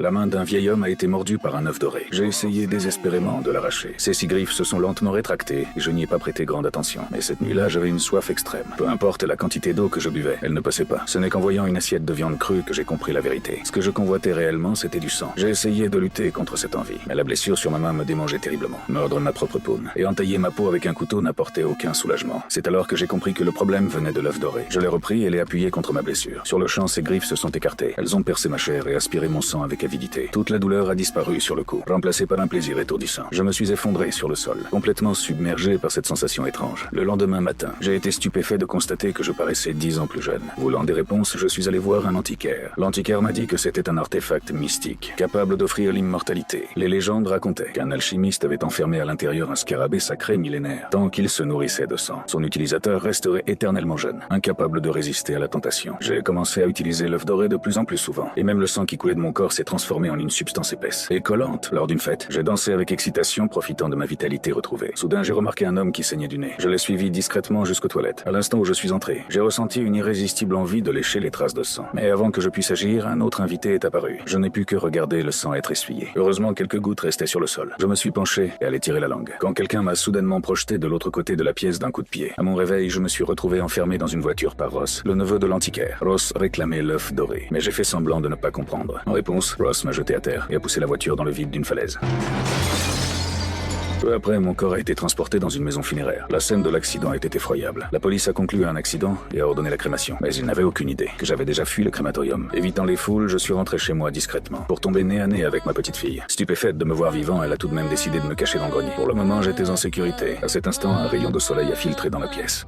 La main d'un vieil homme a été mordue par un œuf doré. J'ai essayé désespérément de l'arracher. Ses 6 griffes se sont lentement rétractées et je n'y ai pas prêté grande attention. Mais cette nuit-là, j'avais une soif extrême. Peu importe la quantité d'eau que je buvais, elle ne passait pas. Ce n'est qu'en voyant une assiette de viande crue que j'ai compris la vérité. Ce que je convoitais réellement, c'était du sang. J'ai essayé de lutter contre cette envie, mais la blessure sur ma main me démangeait terriblement. Mordre ma propre paume et entailler ma peau avec un couteau n'apportait aucun soulagement. C'est alors que j'ai compris que le problème venait de l'œuf doré. Je l'ai repris et l'ai appuyé contre ma blessure. Sur le champ, ses griffes se sont écartées. Elles ont percé ma chair et aspiré mon sang avec avidité. Toute la douleur a disparu sur le coup, remplacée par un plaisir étourdissant. Je me suis effondré sur le sol, complètement submergé par cette sensation étrange. Le lendemain matin, j'ai été stupéfait de constater que je paraissais 10 ans plus jeune. Voulant des réponses, je suis allé voir un antiquaire. L'antiquaire m'a dit que c'était un artefact mystique, capable d'offrir l'immortalité. Les légendes racontaient qu'un alchimiste avait enfermé à l'intérieur un scarabée sacré millénaire. Tant qu'il se nourrissait de sang, son utilisateur resterait éternellement jeune, incapable de résister à la tentation. J'ai commencé à utiliser l'œuf doré de plus en plus souvent, et même le sang qui coulait de mon corps s'est transformé en une substance épaisse et collante. Lors d'une fête, j'ai dansé avec excitation, profitant de ma vitalité retrouvée. Soudain, j'ai remarqué un homme qui saignait du nez. Je l'ai suivi discrètement jusqu'aux toilettes. À l'instant où je suis entré, j'ai ressenti une irrésistible envie de lécher les traces de sang. Mais avant que je puisse agir, un autre invité est apparu. Je n'ai pu que regarder le sang être essuyé. Heureusement, quelques gouttes restaient sur le sol. Je me suis penché et allé tirer la langue, quand quelqu'un m'a soudainement projeté de l'autre côté de la pièce d'un coup de pied. À mon réveil, je me suis retrouvé enfermé dans une voiture par Ross, le neveu de l'antiquaire. Ross réclamait l'œuf doré, mais j'ai fait semblant de ne pas comprendre. En réponse, Ross m'a jeté à terre et a poussé la voiture dans le vide d'une falaise. Peu après, mon corps a été transporté dans une maison funéraire. La scène de l'accident était effroyable. La police a conclu à un accident et a ordonné la crémation. Mais ils n'avaient aucune idée que j'avais déjà fui le crématorium. Évitant les foules, je suis rentré chez moi discrètement pour tomber nez à nez avec ma petite fille. Stupéfaite de me voir vivant, elle a tout de même décidé de me cacher dans le grenier. Pour le moment, j'étais en sécurité. À cet instant, un rayon de soleil a filtré dans la pièce.